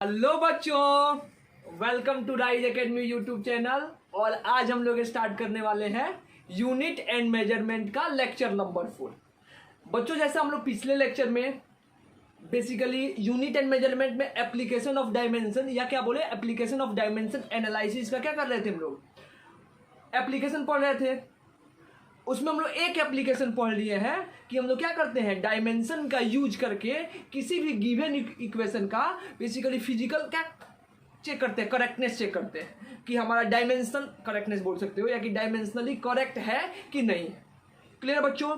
Hello बच्चों, welcome to rise academy YouTube channel. और आज हम लोग स्टार्ट करने वाले हैं यूनिट एंड मेजरमेंट का लेक्चर नंबर 4। बच्चों, जैसे हम लोग पिछले लेक्चर में बेसिकली यूनिट एंड मेजरमेंट में एप्लीकेशन ऑफ डायमेंशन या क्या बोले एप्लीकेशन ऑफ डायमेंशन एनालिसिस का क्या कर रहे थे, हम लोग एप्लीकेशन पढ़ रहे थे। उसमें हम लोग एक एप्लीकेशन पढ़ लिए हैं कि हम लोग क्या करते हैं, डायमेंशन का यूज करके किसी भी गिवन इक्वेशन का बेसिकली फिजिकल क्या चेक करते हैं, करेक्टनेस चेक करते हैं कि हमारा डायमेंशन करेक्टनेस बोल सकते हो या कि डायमेंशनली करेक्ट है कि नहीं। क्लियर बच्चों?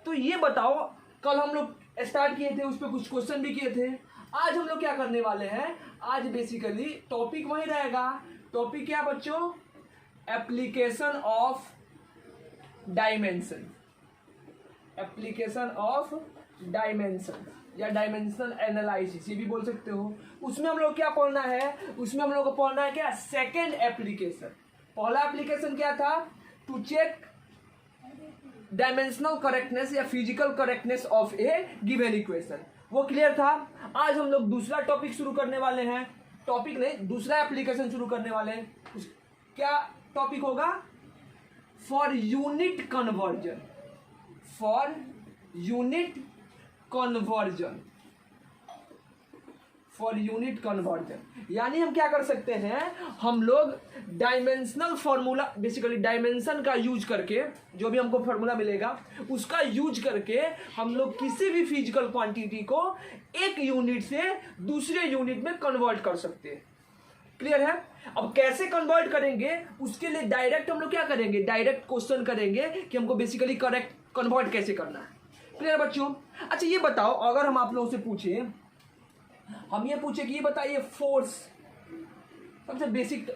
तो ये बताओ, कल हम लोग स्टार्ट किए थे, उस पर कुछ क्वेश्चन भी किए थे। आज हम लोग क्या करने वाले हैं, आज बेसिकली टॉपिक वही रहेगा। टॉपिक क्या बच्चों? Application of dimension, application of dimension या डायमेंशनल एनालिसिस ये भी बोल सकते हो। उसमें हम लोग क्या पढ़ना है, उसमें हम लोग को पढ़ना है क्या, सेकेंड एप्लीकेशन। पहला एप्लीकेशन क्या था, टू चेक डायमेंशनल करेक्टनेस या physical correctness of A given equation, वो क्लियर था। आज हम लोग दूसरा टॉपिक शुरू करने वाले हैं, टॉपिक नहीं दूसरा एप्लीकेशन शुरू करने वाले हैं। क्या टॉपिक होगा? For unit conversion, for unit conversion, for unit conversion. यानी हम क्या कर सकते हैं, हम लोग डायमेंशनल फॉर्मूला बेसिकली डायमेंशन का यूज करके जो भी हमको फॉर्मूला मिलेगा उसका यूज करके हम लोग किसी भी फिजिकल क्वांटिटी को एक यूनिट से दूसरे यूनिट में कन्वर्ट कर सकते हैं। क्लियर है? अब कैसे कन्वर्ट करेंगे उसके लिए डायरेक्ट हम लोग क्या करेंगे, डायरेक्ट क्वेश्चन करेंगे कि हमको बेसिकली करेक्ट कन्वर्ट कैसे करना है। क्लियर बच्चों? अच्छा ये बताओ, अगर हम आप लोगों से पूछे, हम ये पूछे कि ये बताइए फोर्स, सबसे बेसिक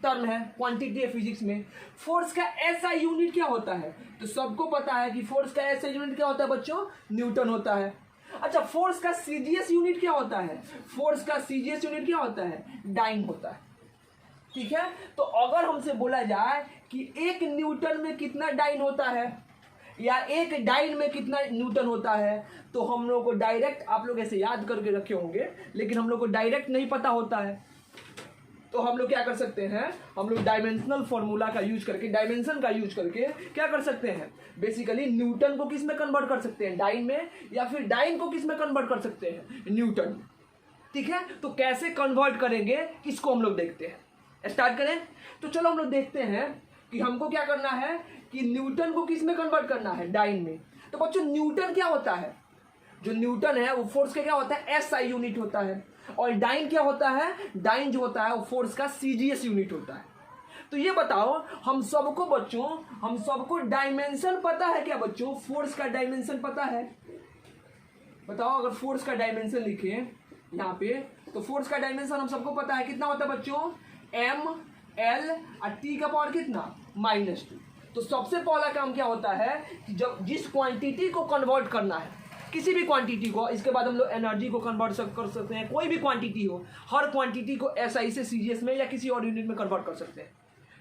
टर्म है क्वांटिटी है फिजिक्स में, फोर्स का ऐसा यूनिट क्या होता है? तो सबको पता है कि फोर्स का ऐसा यूनिट क्या होता है बच्चों, न्यूटन होता है। अच्छा, फोर्स का सीजीएस यूनिट क्या होता है? फोर्स का सीजीएस यूनिट क्या होता है? डाइन होता है। ठीक है, तो अगर हमसे बोला जाए कि एक न्यूटन में कितना डाइन होता है या एक डाइन में कितना न्यूटन होता है, तो हम लोग को डायरेक्ट, आप लोग ऐसे याद करके रखे होंगे लेकिन हम लोग को डायरेक्ट नहीं पता होता है, तो हम लोग क्या कर सकते हैं, हम लोग डायमेंशनल फॉर्मूला का यूज करके, डायमेंशन का यूज करके क्या कर सकते हैं, बेसिकली न्यूटन को किस में कन्वर्ट कर सकते हैं, डाइन में, या फिर डाइन को किस में कन्वर्ट कर सकते हैं, न्यूटन में। ठीक है, तो कैसे कन्वर्ट करेंगे इसको हम लोग देखते हैं। स्टार्ट करें? तो चलो हम लोग देखते हैं कि हमको क्या करना है कि न्यूटन को किस में कन्वर्ट करना है, डाइन में। तो बच्चों न्यूटन क्या होता है, जो न्यूटन है वो फोर्स का क्या होता है, एसआई यूनिट होता है। और डाइन क्या होता है, डाइन जो होता है वो फोर्स का सीजीएस यूनिट होता है। तो ये बताओ हम सबको बच्चों, हम सबको डायमेंशन पता है क्या बच्चों, फोर्स का डायमेंशन पता है? बताओ, अगर फोर्स का डायमेंशन लिखे यहाँ पे, तो फोर्स का डायमेंशन हम सबको पता है कितना होता है बच्चों, एम एल और टी का पावर कितना, -2। तो सबसे पहला काम क्या होता है कि जब जिस क्वांटिटी को कन्वर्ट करना है, किसी भी क्वांटिटी को, इसके बाद हम लोग एनर्जी को कन्वर्ट कर सकते हैं, कोई भी क्वांटिटी हो, हर क्वांटिटी को एसआई से सीजीएस में या किसी और यूनिट में कन्वर्ट कर सकते हैं।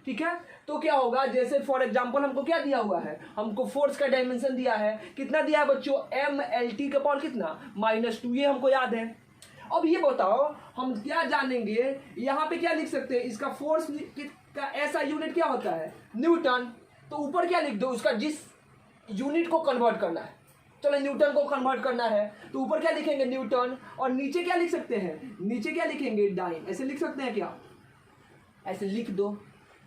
ठीक है, तो क्या होगा, जैसे फॉर एग्जांपल हमको क्या दिया हुआ है, हमको फोर्स का डायमेंशन दिया है, कितना दिया है बच्चों, एम एल टी का पावर कितना, -2, ये हमको याद है। अब ये बताओ हम क्या जानेंगे, यहाँ पे क्या लिख सकते हैं, इसका फोर्स का ऐसा यूनिट क्या होता है, न्यूटन। तो ऊपर क्या लिख दो, उसका जिस यूनिट को कन्वर्ट करना है, चलो न्यूटन को कन्वर्ट करना है तो ऊपर क्या लिखेंगे, न्यूटन, और नीचे क्या लिख सकते हैं, नीचे क्या लिखेंगे, डाइन। ऐसे लिख सकते हैं क्या, ऐसे लिख दो।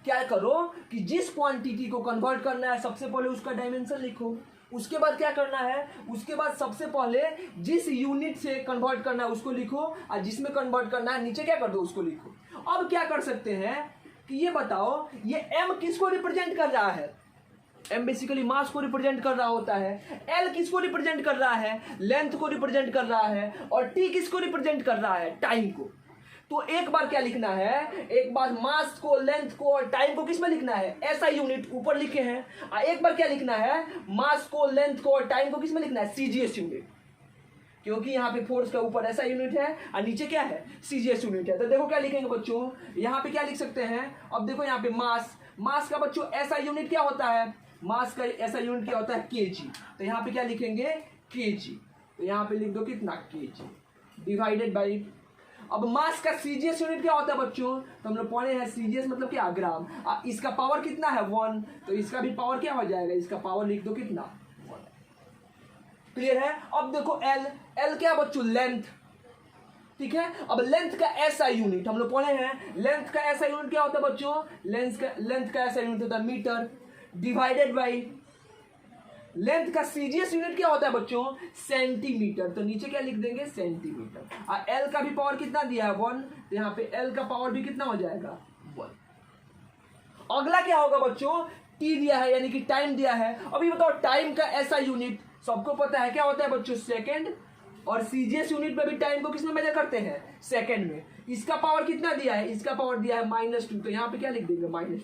क्या करो कि जिस क्वांटिटी को कन्वर्ट करना है सबसे पहले उसका डायमेंशन लिखो, उसके बाद क्या करना है, उसके बाद सबसे पहले जिस यूनिट से कन्वर्ट करना है उसको लिखो, और जिसमें कन्वर्ट करना है नीचे क्या कर दो, उसको लिखो। अब क्या कर सकते हैं कि ये बताओ, ये एम किसको रिप्रेजेंट कर रहा है, एम बेसिकली मास को रिप्रेजेंट कर रहा होता है, एल किसको रिप्रेजेंट कर रहा है, लेंथ को रिप्रेजेंट कर रहा है, और टी किसको रिप्रेजेंट कर रहा है, टाइम को। तो एक बार क्या लिखना है, एक बार मास को, लेंथ को और टाइम को किस में लिखना है, ऐसा यूनिट ऊपर लिखे हैं, और एक बार क्या लिखना है, मास को, लेंथ को और टाइम को किस में लिखना है, सीजीएस यूनिट, क्योंकि यहाँ पे फोर्स का ऊपर ऐसा यूनिट है और नीचे क्या है, सीजीएस यूनिट है। तो देखो क्या लिखेंगे बच्चों, यहाँ पे क्या लिख सकते हैं, अब देखो यहाँ पे मास, मास का बच्चों ऐसा यूनिट क्या होता है, मास का ऐसा यूनिट क्या होता है, केजी। तो यहाँ पे क्या लिखेंगे, केजी। तो यहाँ पे लिख दो कितना, केजी, डिवाइडेड बाई अब मास का सीजीएस यूनिट क्या होता है बच्चों, तो हम लोग पढ़े हैं सीजीएस मतलब क्या, ग्राम। इसका पावर कितना है 1, तो इसका भी पावर क्या हो जाएगा, इसका पावर लिख दो कितना 1। क्लियर है। अब देखो एल क्या बच्चों, लेंथ, ठीक है। अब लेंथ का एसआई यूनिट हम लोग पढ़े हैं, लेंथ का एसआई यूनिट क्या होता है बच्चों, लेंथ का एसआई यूनिट होता है मीटर, डिवाइडेड बाई लेंथ का सीजीएस यूनिट क्या होता है बच्चों, सेंटीमीटर, तो नीचे क्या लिख देंगे सेंटीमीटर। और एल का भी पावर कितना दिया है 1, तो यहाँ पे एल का पावर भी कितना हो जाएगा 1। अगला क्या होगा बच्चों, टी दिया है यानी कि टाइम दिया है। अभी बताओ टाइम का ऐसा यूनिट सबको पता है क्या होता है बच्चों, सेकंड, और सीजीएस यूनिट में भी टाइम को किसमें मेजर करते हैं, सेकंड में। इसका पावर कितना दिया है, इसका पावर दिया है -2, तो यहाँ पे क्या लिख देंगे -2।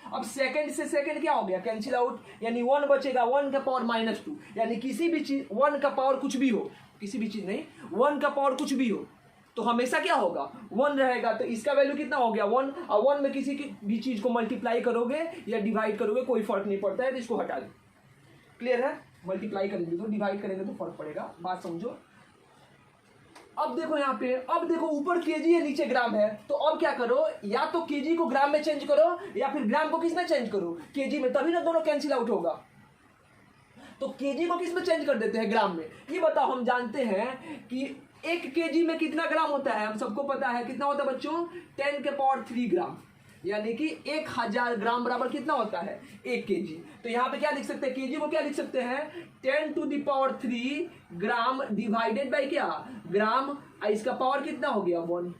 अब सेकंड से सेकंड क्या हो गया, कैंसिल आउट, यानी 1 बचेगा, 1 का पावर -2, यानी किसी भी चीज 1 का पावर कुछ भी हो, किसी भी चीज नहीं, 1 का पावर कुछ भी हो तो हमेशा क्या होगा 1 रहेगा। तो इसका वैल्यू कितना हो गया 1, और 1 में किसी की भी चीज को मल्टीप्लाई करोगे या डिवाइड करोगे कोई फर्क नहीं पड़ता है, तो इसको हटा दो। क्लियर है, मल्टीप्लाई करेंगे तो डिवाइड करेंगे तो फर्क पड़ेगा, बात समझो। अब देखो यहाँ पे, अब देखो ऊपर केजी है नीचे ग्राम है, तो अब क्या करो, या तो केजी को ग्राम में चेंज करो या फिर ग्राम को किस में चेंज करो, केजी में, तभी ना दोनों कैंसिल आउट होगा। तो केजी को किस में चेंज कर देते हैं, ग्राम में। ये बताओ, हम जानते हैं कि 1 केजी में कितना ग्राम होता है, हम सबको पता है कितना होता है बच्चों, 10 के पावर 3 ग्राम, यानी कि 1000 ग्राम बराबर कितना होता है 1 केजी। तो यहाँ पे क्या लिख सकते हैं, केजी को क्या लिख सकते हैं 10 to the power 3 gram divided by क्या, ग्राम, इसका पावर कितना हो गया 1।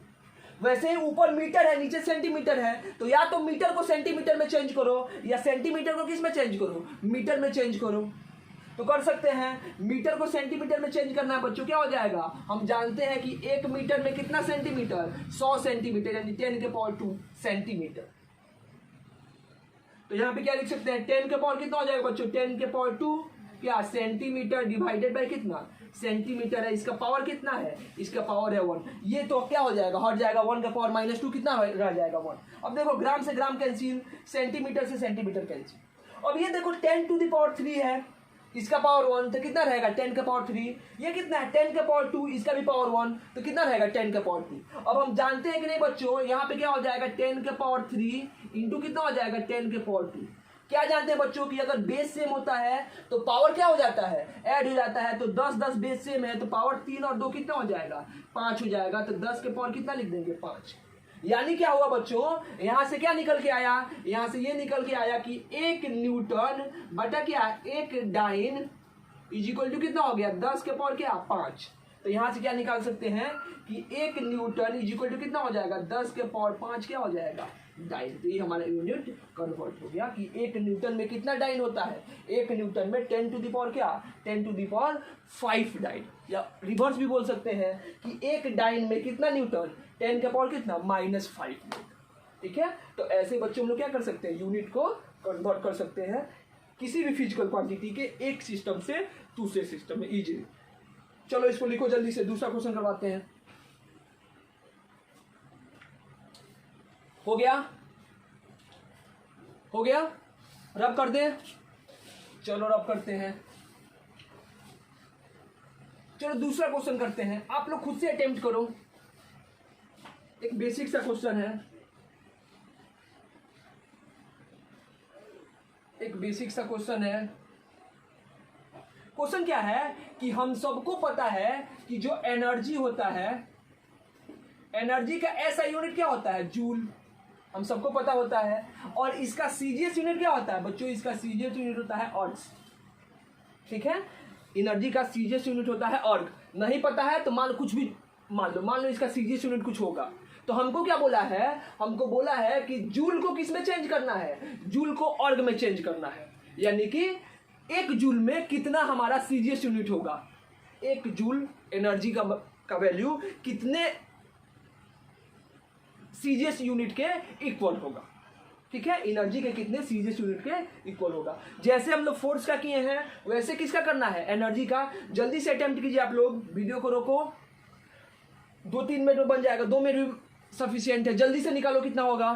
वैसे ही ऊपर मीटर है नीचे सेंटीमीटर है, तो या तो मीटर को सेंटीमीटर में चेंज करो या सेंटीमीटर को किस में चेंज करो, मीटर में चेंज करो, तो कर सकते हैं। मीटर को सेंटीमीटर में चेंज करना है बच्चों, क्या हो जाएगा, हम जानते हैं कि 1 मीटर में कितना सेंटीमीटर, 100 सेंटीमीटर, यानी 10 के पावर 2 सेंटीमीटर। तो यहाँ पे क्या लिख सकते हैं, 10 के पावर कितना हो जाएगा बच्चों, 10 के पावर 2 क्या सेंटीमीटर डिवाइडेड बाय कितना सेंटीमीटर है, इसका पावर कितना है, इसका पावर है 1। ये तो क्या हो जाएगा, हट जाएगा, 1 का पावर -2 कितना रह जाएगा 1। अब देखो ग्राम से ग्राम कैंसिल, सेंटीमीटर से सेंटीमीटर कैंसिल। अब ये देखो 10 टू द पावर 3 है, इसका पावर 1, तो कितना रहेगा 10 का पावर 3। ये कितना है 10 का पावर 2, इसका भी पावर 1, तो कितना रहेगा 10 का पावर 2। अब हम जानते हैं कि नहीं बच्चों, यहाँ पे क्या हो जाएगा 10 का पावर 3 इंटू कितना हो जाएगा 10 के पावर 2। क्या जानते हैं बच्चों कि अगर बेस सेम होता है तो पावर क्या हो जाता है, ऐड हो जाता है। तो 10 बेस सेम है तो पावर 3 और 2 कितना हो जाएगा 5 हो जाएगा, तो 10 के पावर कितना लिख देंगे 5। यानी क्या हुआ बच्चों, यहां से क्या निकल के आया, यहां से ये निकल के आया कि 1 न्यूटन बटा क्या 1 डाइन इज इक्वल टू कितना हो गया 10 के पावर क्या 5। तो यहां से क्या निकाल सकते हैं कि 1 न्यूटन इज इक्वल टू कितना हो जाएगा 10 के पावर 5 क्या हो जाएगा डाइन। तो ये हमारा यूनिट कन्वर्ट हो गया कि 1 न्यूटन में कितना डाइन होता है, 1 न्यूटन में 10 टू द पावर क्या 10 टू द पावर 5 डाइन। या रिवर्स भी बोल सकते हैं कि 1 डाइन में कितना न्यूटन 10 का पावर कितना -5 न्यूटन। ठीक है, तो ऐसे बच्चों हम लोग क्या कर सकते हैं, यूनिट को कन्वर्ट कर सकते हैं किसी भी फिजिकल क्वांटिटी के एक सिस्टम से दूसरे सिस्टम में इजीली। चलो इसको लिखो जल्दी से, दूसरा क्वेश्चन करवाते हैं। हो गया, हो गया, रब कर दें, चलो रब करते हैं। चलो दूसरा क्वेश्चन करते हैं, आप लोग खुद से अटेम्प्ट करो। एक बेसिक सा क्वेश्चन है, एक बेसिक सा क्वेश्चन है। क्वेश्चन क्या है कि हम सबको पता है कि जो एनर्जी होता है, एनर्जी का ऐसा यूनिट क्या होता है जूल, हम सबको पता होता है। और इसका सीजीएस यूनिट क्या होता है बच्चों, इसका सीजीएस यूनिट होता है अर्ग्स। ठीक है, एनर्जी का सीजीएस यूनिट होता है अर्ग। नहीं पता है तो मान कुछ भी मान लो इसका सीजीएस यूनिट कुछ होगा। तो हमको क्या बोला है, हमको बोला है कि जूल को किस में चेंज करना है, जूल को अर्ग में चेंज करना है। यानी कि 1 जूल में कितना हमारा सीजीएस यूनिट होगा, 1 जूल एनर्जी का वैल्यू कितने सीजीएस यूनिट के इक्वल होगा। ठीक है, एनर्जी के कितने सीजीएस यूनिट के इक्वल होगा। जैसे हम लोग फोर्स का किए हैं वैसे किसका करना है, एनर्जी का। जल्दी से अटेम्प्ट कीजिए आप लोग, वीडियो को रोको, 2-3 मिनट में बन जाएगा, 2 मिनट भी सफिशिएंट है। जल्दी से निकालो कितना होगा,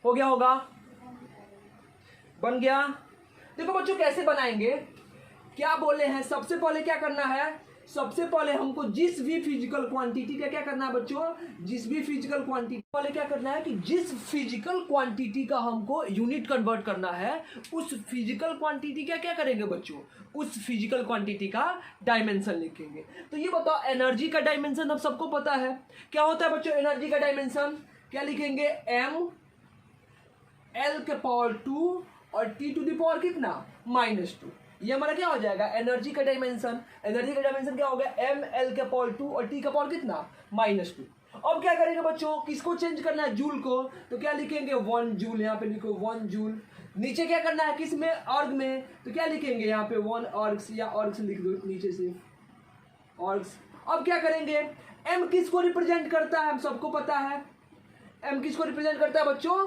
हो गया होगा, बन गया। देखो बच्चों कैसे बनाएंगे, क्या बोले हैं, सबसे पहले क्या करना है, सबसे पहले हमको जिस भी फिजिकल क्वांटिटी का क्या करना है बच्चों, जिस भी फिजिकल क्वांटिटी पहले क्या करना है कि जिस फिजिकल क्वांटिटी का हमको यूनिट कन्वर्ट करना है, उस फिजिकल क्वांटिटी का क्या करेंगे बच्चों, उस फिजिकल क्वांटिटी का डायमेंशन लिखेंगे। तो ये बताओ एनर्जी का डायमेंशन अब सबको पता है क्या होता है बच्चों, एनर्जी का डायमेंशन क्या लिखेंगे, एम एल के पावर 2 और टी टू द पावर कितना -2। ये हमारा क्या हो जाएगा एनर्जी का डायमेंशन। एनर्जी का डायमेंशन क्या हो गया, एम एल के पावर 2 और टी का पावर कितना -2। अब क्या करेंगे बच्चों, किसको चेंज करना है, जूल को, तो क्या लिखेंगे 1 जूल, यहाँ पे लिखो 1 जूल। नीचे क्या करना है, किस में, अर्ग में, तो क्या लिखेंगे यहाँ पे 1 अर्ग्स या अर्ग्स लिख दो नीचे से अर्ग्स। अब क्या करेंगे, एम किसको रिप्रेजेंट करता है, हम सबको पता है एम किसको रिप्रेजेंट करता है बच्चों,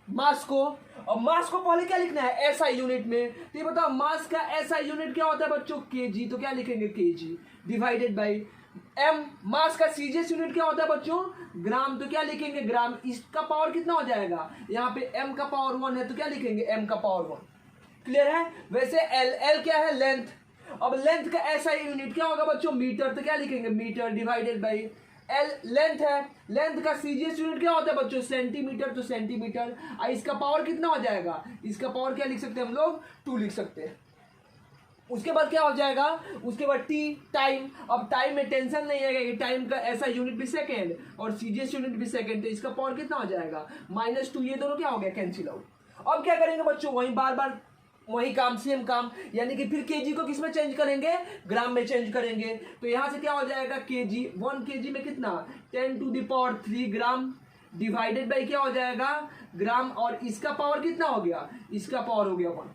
मास को। और मास को पहले क्या लिखना है, एसआई यूनिट में। तो ये बताओ मास का एसआई यूनिट क्या होता है बच्चों, केजी, तो क्या लिखेंगे केजी डिवाइडेड बाय एम। मास का सीजीएस यूनिट क्या होता है बच्चों, ग्राम, तो क्या लिखेंगे ग्राम। इसका पावर कितना हो जाएगा, यहाँ पे एम का पावर 1 है तो क्या लिखेंगे एम का पावर 1। क्लियर है। वैसे एल, एल क्या है, लेंथ। अब लेंथ का एसआई यूनिट क्या होगा बच्चों, मीटर, तो क्या लिखेंगे metre divided by L length है। लेंथ का सीजीएस यूनिट क्या होता है बच्चों, सेंटीमीटर, तो सेंटीमीटर। इसका पावर कितना हो जाएगा, इसका पावर क्या लिख सकते हैं हम लोग, 2 लिख सकते हैं। उसके बाद क्या हो जाएगा, उसके बाद टी, टाइम। अब टाइम में टेंशन नहीं है कि टाइम का ऐसा यूनिट भी सेकेंड और सीजीएस यूनिट भी सेकेंड, तो इसका पावर कितना हो जाएगा -2। ये दोनों क्या हो गया, कैंसिल आउट। अब क्या करेंगे बच्चों, वहीं बार बार वही काम, सेम काम, यानी कि फिर केजी को किस में चेंज करेंगे, ग्राम में चेंज करेंगे। तो यहां से क्या हो जाएगा, केजी, 1 केजी में कितना 10 to the power 3 gram divided by क्या हो जाएगा ग्राम, और इसका पावर कितना हो गया, इसका पावर हो गया 1।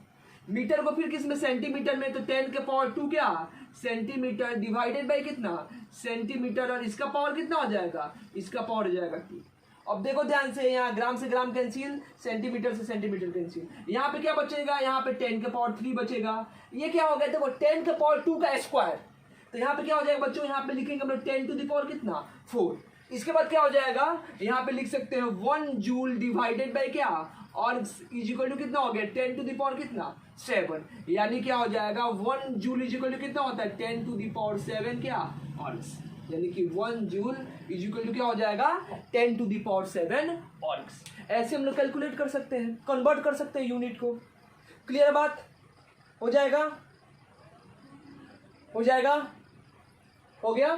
मीटर को फिर किस में, सेंटीमीटर में, तो 10 के पावर 2 क्या सेंटीमीटर डिवाइडेड बाई कितना सेंटीमीटर, और इसका पावर कितना हो जाएगा, इसका पावर हो जाएगा 2। अब देखो ध्यान से, यहाँ ग्राम से ग्राम कैंसिल, सेंटीमीटर से सेंटीमीटर कैंसिल। यहाँ पे क्या बचेगा, यहाँ पे 10 के पावर 3 बचेगा। ये क्या हो गया, देखो 10 के पावर 2 का स्क्वायर, तो यहाँ पे क्या हो जाएगा बच्चों, यहाँ पे लिखेंगे हम लोग 10 टू द पावर कितना 4। इसके बाद क्या हो जाएगा, यहाँ पे लिख सकते हैं 1 जूल डिवाइडेड बाई क्या, और इज इक्वल टू कितना हो गया 10 टू द पावर कितना 7, यानी क्या हो जाएगा 1 जूल इज इक्वल टू कितना होता है 10 टू द पावर 7 क्या, और यानी कि 1 जूल इज इक्वल टू क्या हो जाएगा 10 टू द पावर 7 ऑर्ग्स। ऐसे हम लोग कैलकुलेट कर सकते हैं, कन्वर्ट कर सकते हैं यूनिट को। क्लियर बात, हो जाएगा, हो जाएगा, हो गया,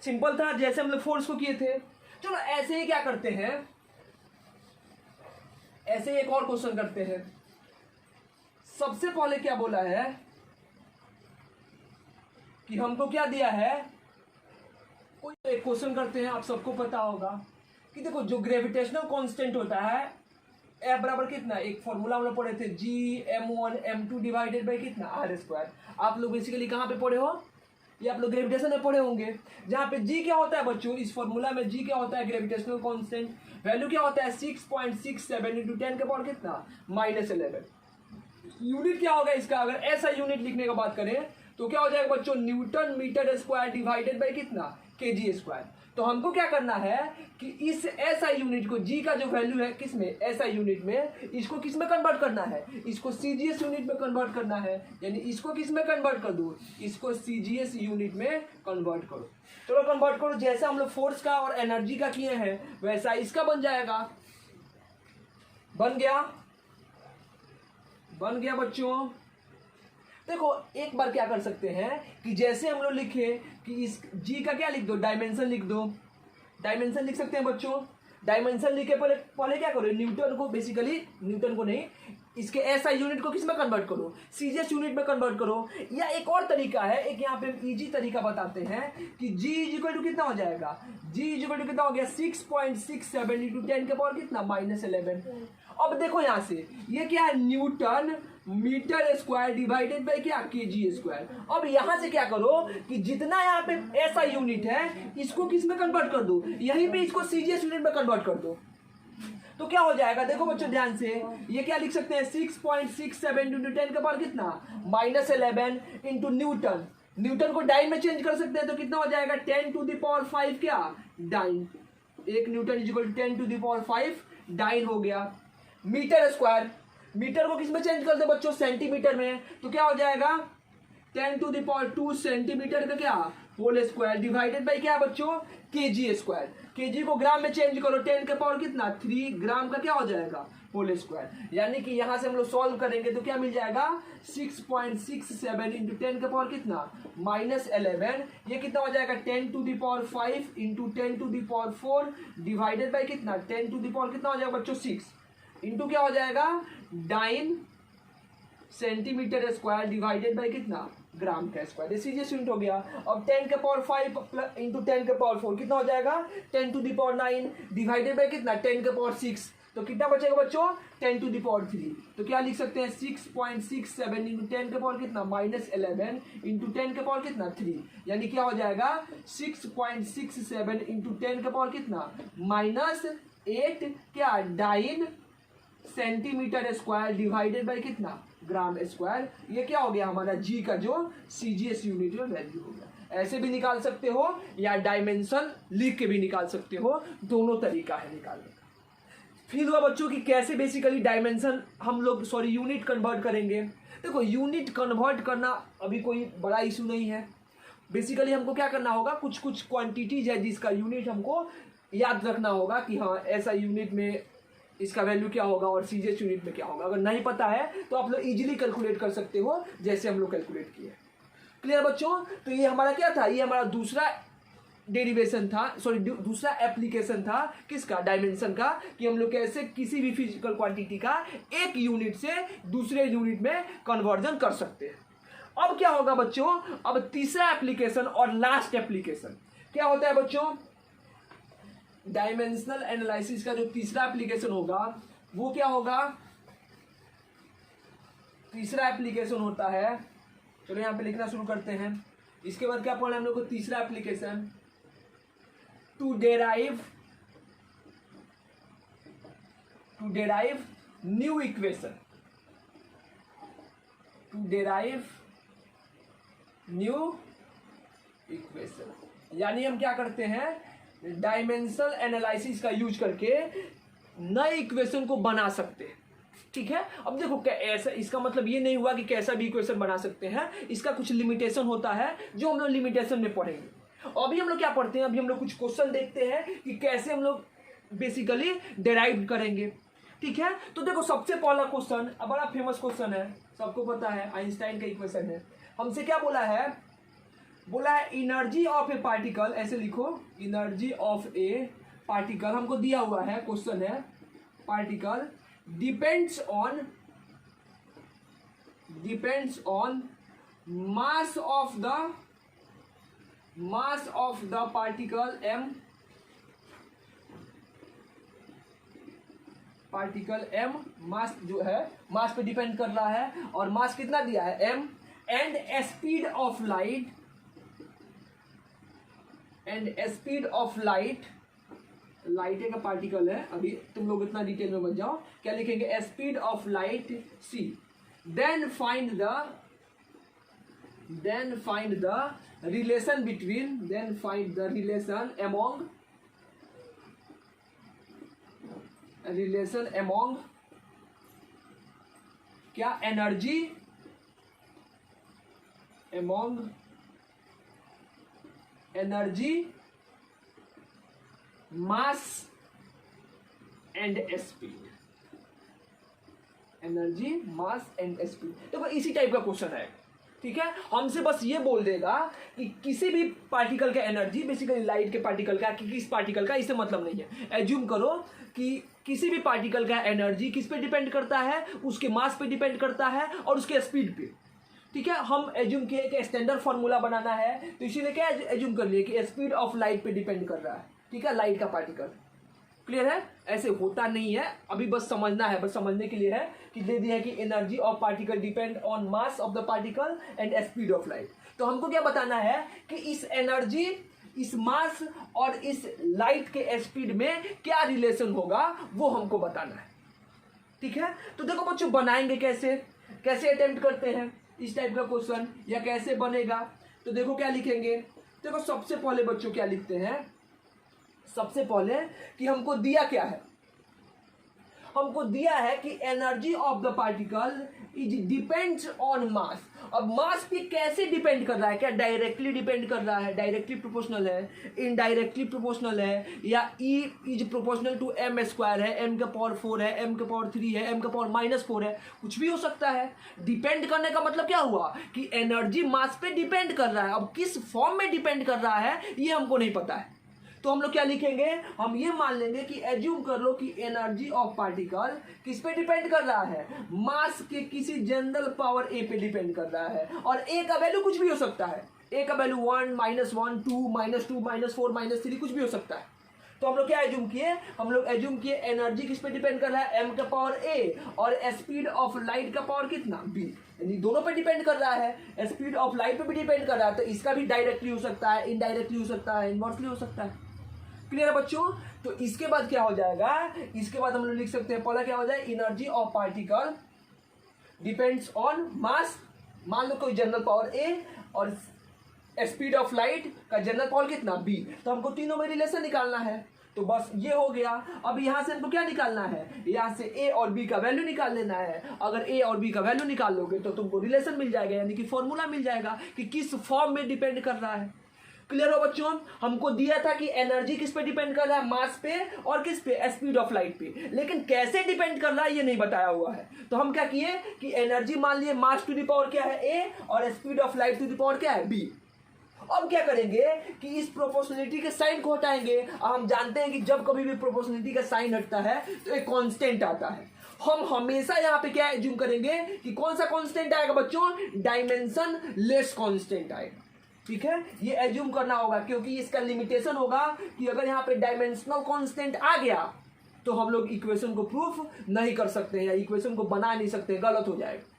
सिंपल था जैसे हम लोग फोर्स को किए थे। चलो ऐसे ही क्या करते हैं, ऐसे ही एक और क्वेश्चन करते हैं। सबसे पहले क्या बोला है कि हमको क्या दिया है, कोई एक क्वेश्चन करते हैं, आप सबको पता होगा कि देखो जो ग्रेविटेशनल कांस्टेंट होता है F बराबर कितना, एक फॉर्मूला हम लोग पढ़े थे Gm1 m2 डिवाइडेड बाई कितना r²। आप लोग बेसिकली कहाँ पे पढ़े हो, ये आप लोग ग्रेविटेशन में पढ़े होंगे, जहाँ पे G क्या होता है बच्चों, इस फॉर्मूला में G क्या होता है ग्रेविटेशनल कांस्टेंट, वैल्यू क्या होता है 6.67 इंटू 10 के पावर कितना -11। यूनिट क्या होगा इसका, अगर ऐसा यूनिट लिखने का बात करें तो क्या हो जाएगा बच्चों, newton metre square divided by कितना केजी स्क्वायर। तो हमको क्या करना है कि इस ऐसा यूनिट को जी का जो वैल्यू है किस में, ऐसा यूनिट में, इसको किस में कन्वर्ट करना है, इसको सीजीएस यूनिट में कन्वर्ट करना है, यानी इसको किस में कन्वर्ट कर दो, इसको सीजीएस यूनिट में कन्वर्ट करो। चलो कन्वर्ट करो, जैसा हम लोग फोर्स का और एनर्जी का किए हैं वैसा इसका बन जाएगा। बन गया, बन गया बच्चों। देखो एक बार क्या कर सकते हैं कि जैसे हम लोग लिखे कि इस जी का क्या लिख दो, डायमेंशन लिख दो, डायमेंशन लिख सकते हैं बच्चों। डायमेंशन लिखे पहले पहले क्या करो, न्यूटन को, बेसिकली न्यूटन को नहीं, इसके एसआई यूनिट को किस में कन्वर्ट करो, सीजीएस यूनिट में कन्वर्ट करो। या एक और तरीका है, एक यहाँ पे इजी तरीका बताते हैं कि जी इज इक्वल टू कितना हो जाएगा, जी इज इक्वल टू कितना हो गया 6.67 इंटू 10 के पावर कितना -11। अब देखो यहाँ से ये क्या है, newton metre square divided by क्या केजी स्क्वायर। अब यहाँ से क्या करो कि जितना यहाँ पे ऐसा यूनिट है इसको किस में कन्वर्ट कर दो, यहीं पे इसको सीजीएस यूनिट में कन्वर्ट कर दो। तो क्या हो जाएगा, देखो बच्चों ध्यान से, ये क्या लिख सकते हैं 6.67 इंटू 10 के पावर कितना -11 इंटू न्यूटन। न्यूटन को डाइन में चेंज कर सकते हैं, तो कितना हो जाएगा 10 टू द पावर 5 क्या dyne, 1 newton is equal to 10 to the power 5 dyne हो गया। मीटर स्क्वायर, मीटर को किस में चेंज कर दे बच्चों, सेंटीमीटर में, तो क्या हो जाएगा 10⁻² सेंटीमीटर का क्या होल स्क्वायर डिवाइडेड बाई क्या बच्चों केजी स्क्वायर। केजी को ग्राम में चेंज करो, 10 के पावर कितना 3 ग्राम का क्या हो जाएगा होल स्क्वायर। यानी कि यहां से हम लोग सॉल्व करेंगे तो क्या मिल जाएगा 6.67 इंटू 10 के पावर कितना -11, ये कितना हो जाएगा 10⁵ इंटू 10⁴ डिवाइडेड बाई कितना 10⁻ कितना हो जाएगा बच्चों 6 इंटू क्या हो जाएगा 9 सेंटीमीटर स्क्वायर डिवाइडेड बाई कितना ग्राम का स्क्वायर। ये सीधे यूनिट हो गया। अब 10 के पावर 5 इंटू 10 के पावर 4 कितना हो जाएगा 10⁹ डिवाइडेड बाई कितना 10 के पावर 6, तो कितना बचेगा बच्चों 10⁻3। तो क्या लिख सकते हैं 6.67 इंटू 10 के पावर कितना -11 इंटू 10 के पावर कितना 3, यानी क्या हो जाएगा 6.67 इंटू 10 के पावर कितना -8 क्या 9 सेंटीमीटर स्क्वायर डिवाइडेड बाई कितना ग्राम स्क्वायर। ये क्या हो गया हमारा जी का जो सीजीएस यूनिट में वैल्यू हो गया। ऐसे भी निकाल सकते हो या डायमेंशन लिख के भी निकाल सकते हो, दोनों तरीका है निकालने का। फिर हुआ बच्चों की कैसे बेसिकली डायमेंशन हम लोग यूनिट कन्वर्ट करेंगे। देखो यूनिट कन्वर्ट करना अभी कोई बड़ा इशू नहीं है। बेसिकली हमको क्या करना होगा कुछ क्वांटिटीज है जिसका यूनिट हमको याद रखना होगा कि हाँ ऐसा यूनिट में इसका वैल्यू क्या होगा और सीजीएस यूनिट में क्या होगा। अगर नहीं पता है तो आप लोग इजीली कैलकुलेट कर सकते हो जैसे हम लोग कैलकुलेट किए। क्लियर बच्चों। तो ये हमारा क्या था, ये हमारा दूसरा डेरिवेशन था, दूसरा एप्लीकेशन था किसका डायमेंशन का, कि हम लोग कैसे किसी भी फिजिकल क्वांटिटी का एक यूनिट से दूसरे यूनिट में कन्वर्जन कर सकते हैं। अब क्या होगा बच्चों, अब तीसरा एप्लीकेशन और लास्ट एप्लीकेशन क्या होता है बच्चों, डायमेंशनल एनालिसिस का जो तीसरा एप्लीकेशन होगा वो क्या होगा, तीसरा एप्लीकेशन होता है, चलो यहां पे लिखना शुरू करते हैं। इसके बाद क्या पढ़ना है हम लोग को, तीसरा application to derive new equation, to derive new equation. यानी हम क्या करते हैं डायमेंशनल एनालिसिस का यूज करके नए इक्वेशन को बना सकते हैं। ठीक है। अब देखो ऐसा, इसका मतलब ये नहीं हुआ कि कैसा भी इक्वेशन बना सकते हैं, इसका कुछ लिमिटेशन होता है जो हम लोग लिमिटेशन में पढ़ेंगे। अभी हम लोग क्या पढ़ते हैं, अभी हम लोग कुछ क्वेश्चन देखते हैं कि कैसे हम लोग बेसिकली डेराइव करेंगे। ठीक है। तो देखो सबसे पहला क्वेश्चन बड़ा फेमस क्वेश्चन है, सबको पता है, आइंस्टाइन का इक्वेशन है। हमसे क्या बोला है, बोला है एनर्जी ऑफ ए पार्टिकल, ऐसे लिखो एनर्जी ऑफ ए पार्टिकल, हमको दिया हुआ है क्वेश्चन है, particle depends on mass of the particle m, मास जो है मास पे डिपेंड कर रहा है, और मास कितना दिया है m, and speed of light, light एक पार्टिकल है, अभी तुम लोग इतना डिटेल में मत जाओ। क्या लिखेंगे, speed of light c, then find the relation between, then find the relation among क्या energy, among energy mass and speed, energy mass and speed. देखो इसी टाइप का क्वेश्चन है। ठीक है। हमसे बस ये बोल देगा कि किसी भी पार्टिकल का एनर्जी, बेसिकली लाइट के पार्टिकल का कि किस पार्टिकल का, इससे मतलब नहीं है। एज्यूम करो कि किसी भी पार्टिकल का एनर्जी किस पे डिपेंड करता है, उसके मास पे डिपेंड करता है और उसके स्पीड पे। ठीक है। हम एज्यूम किए कि स्टैंडर्ड फॉर्मूला बनाना है, तो इसीलिए क्या एज्यूम कर लिए कि स्पीड ऑफ लाइट पे डिपेंड कर रहा है। ठीक है, लाइट का पार्टिकल। क्लियर है। ऐसे होता नहीं है, अभी बस समझना है, बस समझने के लिए है कि दे दिया है कि energy of particle depend on mass of the particle and speed of light. तो हमको क्या बताना है कि इस एनर्जी, इस मास और इस लाइट के स्पीड में क्या रिलेशन होगा, वो हमको बताना है। ठीक है। तो देखो बच्चों बनाएंगे कैसे अटेम्प्ट करते हैं इस टाइप का क्वेश्चन, या कैसे बनेगा। तो देखो क्या लिखेंगे, देखो सबसे पहले बच्चों क्या लिखते हैं, सबसे पहले कि हमको दिया क्या है, हमको दिया है कि energy of the particle is depends on मास। अब मास पे कैसे डिपेंड कर रहा है, क्या डायरेक्टली डिपेंड कर रहा है, डायरेक्टली प्रोपोर्शनल है, इनडायरेक्टली प्रोपोर्शनल है, या E is proportional to m square है, m का पावर 4 है, m का पावर 3 है, m का पावर -4 है, कुछ भी हो सकता है। डिपेंड करने का मतलब क्या हुआ कि एनर्जी मास पे डिपेंड कर रहा है। अब किस फॉर्म में डिपेंड कर रहा है ये हमको नहीं पता है, तो हम लोग क्या लिखेंगे, हम ये मान लेंगे कि एज्यूम कर लो कि एनर्जी ऑफ पार्टिकल किस पे डिपेंड कर रहा है, मास के किसी जनरल पावर ए पे डिपेंड कर रहा है, और ए का वैल्यू कुछ भी हो सकता है, ए का वैल्यू 1 -1 2 -2 -4 -3 कुछ भी हो सकता है। तो हम लोग क्या एज्यूम किए, हम लोग एज्यूम किए एनर्जी किस पे डिपेंड कर रहा है, m का पावर a, और स्पीड ऑफ लाइट का पावर कितना b, यानी दोनों पे डिपेंड कर रहा है। स्पीड ऑफ लाइट पे भी डिपेंड कर रहा है, तो इसका भी डायरेक्टली हो सकता है, इनडायरेक्टली हो सकता है, इनवर्सली हो सकता है। क्लियर है बच्चों। तो इसके बाद क्या हो जाएगा, इसके बाद हम लोग लिख सकते हैं, पहला क्या हो जाए, energy of particle depends on मास, मान लो कोई जनरल पावर a और स्पीड ऑफ लाइट का जनरल पावर कितना b, तो हमको तीनों में रिलेशन निकालना है। तो बस ये हो गया। अब यहां से हमको क्या निकालना है, यहां से a और b का वैल्यू निकाल लेना है। अगर a और b का वैल्यू निकाल लोगे तो तुमको रिलेशन मिल जाएगा, यानी कि फॉर्मूला मिल जाएगा कि किस फॉर्म में डिपेंड कर रहा है। क्लियर हो बच्चों। हमको दिया था कि एनर्जी किस पे डिपेंड कर रहा है, मास पे, और किस पे, स्पीड ऑफ लाइट पे, लेकिन कैसे डिपेंड कर रहा है ये नहीं बताया हुआ है। तो हम क्या किए कि एनर्जी मान लिए मास टू द पावर क्या है a, और speed of light to the power क्या है b। अब क्या करेंगे कि इस प्रोपोर्शनलिटी के साइन को हटाएंगे। हम जानते हैं कि जब कभी भी प्रोपोर्शनलिटी का साइन हटता है तो एक कांस्टेंट आता है। हम हमेशा यहाँ पे क्या एज्यूम करेंगे कि कौन सा कांस्टेंट आएगा बच्चों, डायमेंशन लेस कांस्टेंट आएगा। ठीक है, ये एज्यूम करना होगा, क्योंकि इसका लिमिटेशन होगा कि अगर यहाँ पे डायमेंशनल कांस्टेंट आ गया तो हम लोग इक्वेशन को प्रूफ नहीं कर सकते हैं, या इक्वेशन को बना नहीं सकते, गलत हो जाएगा।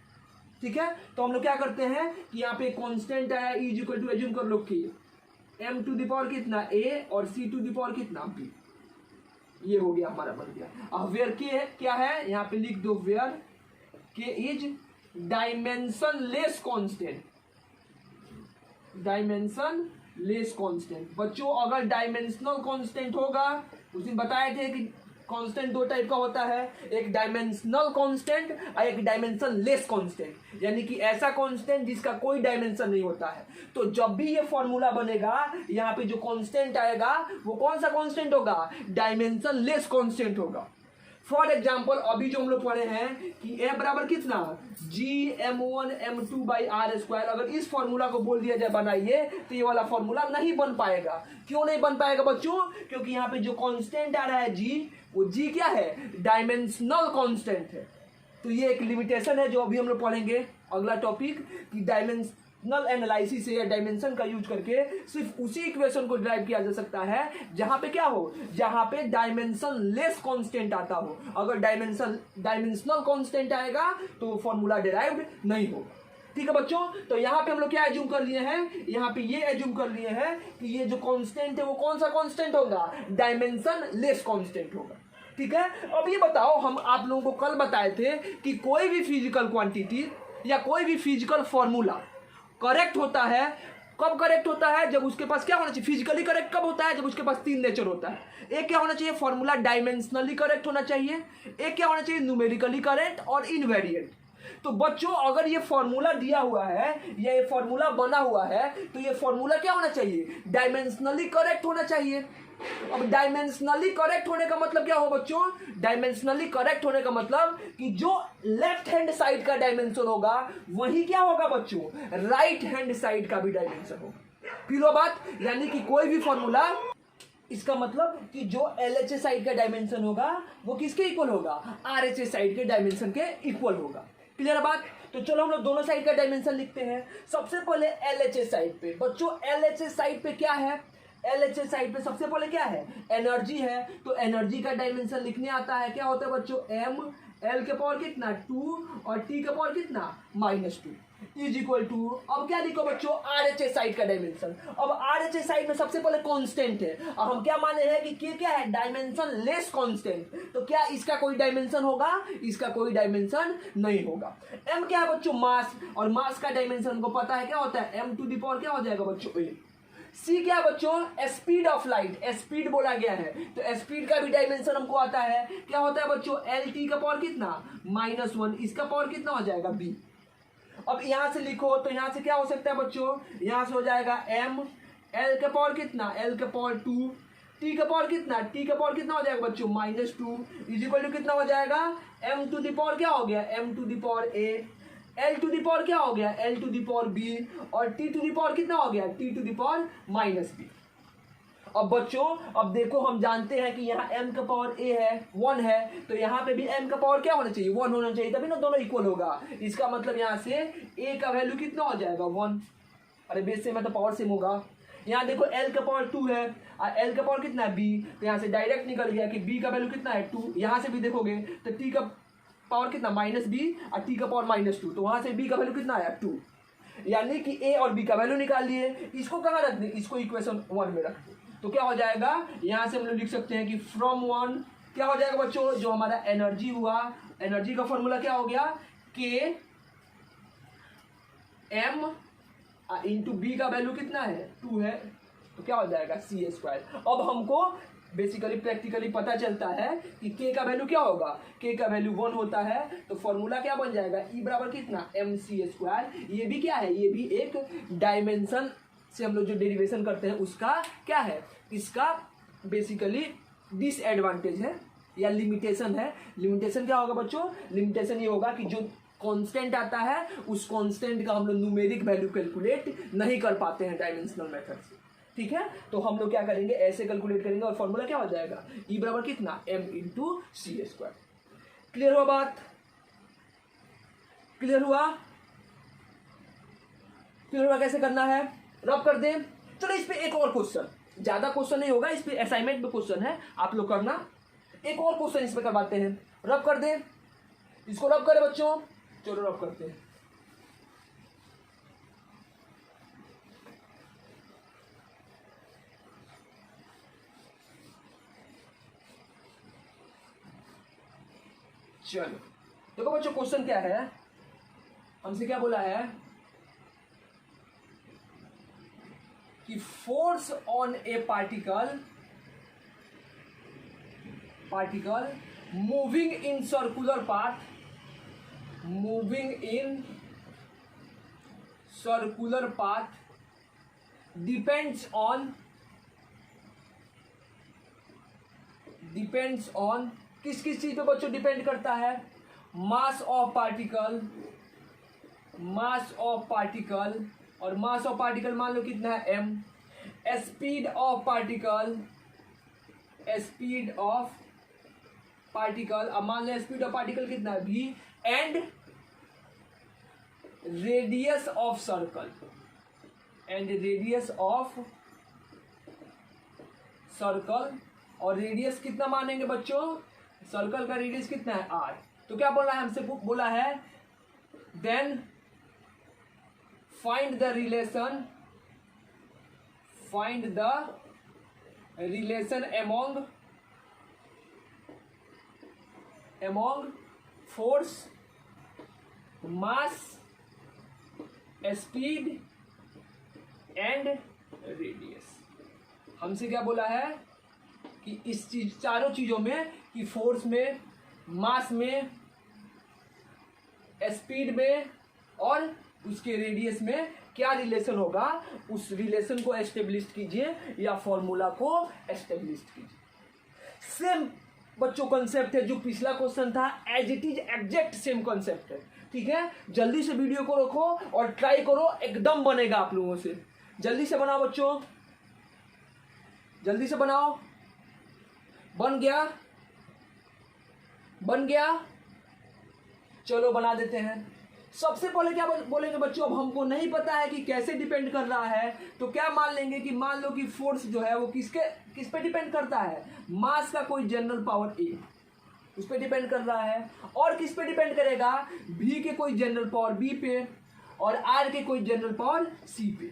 ठीक है, तो हम लोग क्या करते हैं कि यहाँ पे कांस्टेंट आया E इक्वल टू, एज्यूम कर लो कि m टू द पावर कितना a और c टू द पावर कितना b। ये हो गया हमारा, बन गया। अब वेयर के क्या है, यहाँ पे लिख दो वेयर के is dimension less constant, dimension less constant. बच्चों अगर डायमेंशनल कांस्टेंट होगा, उस दिन बताए थे कि कांस्टेंट दो टाइप का होता है, एक डायमेंशनल कांस्टेंट और एक डायमेंशन लेस कांस्टेंट, यानी कि ऐसा कांस्टेंट जिसका कोई डायमेंशन नहीं होता है। तो जब भी ये फॉर्मूला बनेगा, यहाँ पे जो कांस्टेंट आएगा वो कौन सा कांस्टेंट होगा, डायमेंशन लेस कांस्टेंट होगा। फॉर एग्जाम्पल अभी जो हम लोग पढ़े हैं कि a बराबर कितना, gm1 m2 by are square, अगर इस फॉर्मूला को बोल दिया जाए बनाइए तो ये वाला फॉर्मूला नहीं बन पाएगा। क्यों नहीं बन पाएगा बच्चों, क्योंकि यहाँ पे जो कांस्टेंट आ रहा है g, वो g क्या है, डायमेंशनल कांस्टेंट है। तो ये एक लिमिटेशन है जो अभी हम लोग पढ़ेंगे अगला टॉपिक, कि डायमेंशनल एनालिसिस से या डायमेंशन का यूज करके सिर्फ उसी इक्वेशन को ड्राइव किया जा सकता है जहां पे क्या हो, जहां पे डायमेंशन लेस कांस्टेंट आता हो। अगर डायमेंशनल कांस्टेंट आएगा तो फॉर्मूला डिराइव्ड नहीं होगा। ठीक है बच्चों, तो यहाँ पे हम लोग क्या एज्यूम कर लिए हैं, यहाँ पे ये एज्यूम कर लिए हैं कि ये जो कांस्टेंट है वो कौन सा कांस्टेंट होगा, डायमेंशन लेस कांस्टेंट होगा। ठीक है, अब ये बताओ, हम आप लोगों को कल बताए थे कि कोई भी फिजिकल क्वांटिटी या कोई भी फिजिकल फॉर्मूला करेक्ट होता है, कब करेक्ट होता है, जब उसके पास क्या होना चाहिए, फिजिकली करेक्ट कब होता है, जब उसके पास तीन नेचर होता है। एक क्या होना चाहिए, फॉर्मूला डायमेंशनली करेक्ट होना चाहिए, एक क्या होना चाहिए, न्यूमेरिकली करेक्ट और इनवेरिएंट। तो बच्चों अगर ये फॉर्मूला दिया हुआ है या ये फॉर्मूला बना हुआ है तो ये फॉर्मूला क्या होना चाहिए, डायमेंशनली करेक्ट होना चाहिए। अब डायमेंशनली करेक्ट होने का मतलब क्या हो बच्चों, डायमेंशनली करेक्ट होने का मतलब कि जो लेफ्ट हैंड साइड का डायमेंशन होगा वही क्या होगा बच्चों, राइट हैंड साइड का भी डायमेंशन होगा। फिर वो बात, यानी कि कोई भी फॉर्मूला, इसका मतलब कि जो LHS साइड का डायमेंशन होगा वो किसके इक्वल होगा, RHS साइड के डायमेंशन के इक्वल होगा। क्लियर बात। तो चलो हम लोग दोनों साइड का डायमेंशन लिखते हैं। सबसे पहले LHS साइड पे, बच्चों LHS साइड पे क्या है, LHS साइड पे सबसे पहले क्या है, एनर्जी है। तो एनर्जी का डायमेंशन लिखने आता है, क्या होता है बच्चों, m, L के पावर कितना 2 और T के पावर कितना -2 इज इक्वल टू, अब क्या लिखो बच्चों, RHS साइड का डायमेंशन। अब RHS साइड में सबसे पहले कांस्टेंट है, अब हम क्या माने हैं कि क्या है, डायमेंशन लेस कांस्टेंट। तो क्या इसका कोई डायमेंशन होगा, इसका कोई डायमेंशन नहीं होगा। m क्या है बच्चों, मास, और मास का डायमेंशन को पता है क्या होता है, m टू द पावर क्या हो जाएगा बच्चों 8। सी क्या बच्चों, स्पीड ऑफ लाइट, स्पीड बोला गया है, तो स्पीड का भी डायमेंशन हमको आता है, क्या होता है बच्चों, एल टी का पावर कितना -1, इसका पावर कितना हो जाएगा बी। अब यहां से लिखो तो यहां से क्या हो सकता है बच्चों, यहां से हो जाएगा m, एल का पावर कितना, एल का पावर 2, टी का पावर कितना, टी का पावर कितना हो जाएगा बच्चों -2 इज इक्वल टू कितना हो जाएगा, m टू द पावर क्या हो गया, m to the power a, l to the power क्या हो गया, l to the power b, और t टू द पावर कितना हो गया, t to the power -b। अब बच्चों अब देखो हम जानते हैं कि यहाँ m का पावर a है 1 है, तो यहाँ पे भी m का पावर क्या होना चाहिए, 1 होना चाहिए, तभी ना दोनों इक्वल होगा। इसका मतलब यहाँ से a का वैल्यू कितना हो जाएगा 1, अरे बेस से मतलब पावर सेम होगा। यहाँ देखो l का पावर 2 है और l का पावर कितना है b, तो यहाँ से डायरेक्ट निकल गया कि b का वैल्यू कितना है 2। यहाँ से भी देखोगे तो t का पावर कितना -b और t का पावर -2, तो वहाँ से b का वैल्यू कितना आया 2, यानी कि a और b का वैल्यू निकाल लिए। इसको कहाँ रख दें, इसको इक्वेशन 1 में रख दें, तो क्या हो जाएगा, यहाँ से हम लोग लिख सकते हैं कि फ्रॉम 1 क्या हो जाएगा बच्चों, जो हमारा एनर्जी हुआ, एनर्जी का फॉर्मूला क्या हो गया, k m इंटू बी का वैल्यू कितना है 2 है, तो क्या हो जाएगा c²। अब हमको बेसिकली प्रैक्टिकली पता चलता है कि k का वैल्यू क्या होगा, k का वैल्यू 1 होता है, तो फॉर्मूला क्या बन जाएगा, E बराबर कितना mc²। ये भी क्या है, ये भी एक डायमेंशन से हम लोग जो डेरिवेशन करते हैं उसका क्या है, इसका बेसिकली डिसएडवांटेज है या लिमिटेशन है। लिमिटेशन क्या होगा बच्चों, लिमिटेशन ये होगा कि जो कांस्टेंट आता है उस कांस्टेंट का हम लोग न्यूमेरिक वैल्यू कैलकुलेट नहीं कर पाते हैं डायमेंशनल मेथड से, ठीक है। तो हम लोग क्या करेंगे, ऐसे कैलकुलेट करेंगे और फॉर्मूला क्या हो जाएगा, E बराबर कितना m इंटू c²। क्लियर हुआ बात, क्लियर हुआ, क्लियर हुआ कैसे करना है, रब कर दें। चलो इस पे एक और क्वेश्चन, ज्यादा क्वेश्चन नहीं होगा, इस पे असाइनमेंट में क्वेश्चन है, आप लोग करना। एक और क्वेश्चन इस पे करवाते हैं, रब कर दें, इसको रब करें बच्चों, चलो रब करते हैं। चलो देखो बच्चों क्वेश्चन क्या है, हमसे क्या बोला है कि force on A particle moving in circular path, moving in circular path depends on किस किस चीज पे बच्चों डिपेंड करता है, मास ऑफ पार्टिकल, और मास ऑफ पार्टिकल मान लो कितना है m, स्पीड ऑफ पार्टिकल, अब मान लो स्पीड ऑफ पार्टिकल कितना है v, and radius of circle, और रेडियस कितना मानेंगे बच्चों, सर्कल का रेडियस कितना है r। तो क्या बोला है हमसे, बोला है then find the relation among force, mass, speed and radius. हमसे क्या बोला है कि इस चीज चारों चीजों में, कि फोर्स में, मास में, स्पीड में और उसके रेडियस में क्या रिलेशन होगा, उस रिलेशन को एस्टेब्लिश कीजिए या फॉर्मूला को एस्टेब्लिश कीजिए। सेम बच्चों कॉन्सेप्ट है जो पिछला क्वेश्चन था, as it is exact same concept है, ठीक है। जल्दी से वीडियो को रखो और ट्राई करो, एकदम बनेगा आप लोगों से। जल्दी से बनाओ बच्चों, जल्दी से बनाओ, बन गया, चलो बना देते हैं। सबसे पहले क्या बोलेंगे बच्चों, अब हमको नहीं पता है कि कैसे डिपेंड कर रहा है, तो क्या मान लेंगे कि मान लो कि फोर्स जो है वो किस पे डिपेंड करता है, मास का कोई जनरल पावर A उस पे डिपेंड कर रहा है, और किस पे डिपेंड करेगा, V के कोई जनरल पावर B पे और R के कोई जनरल पावर C पे,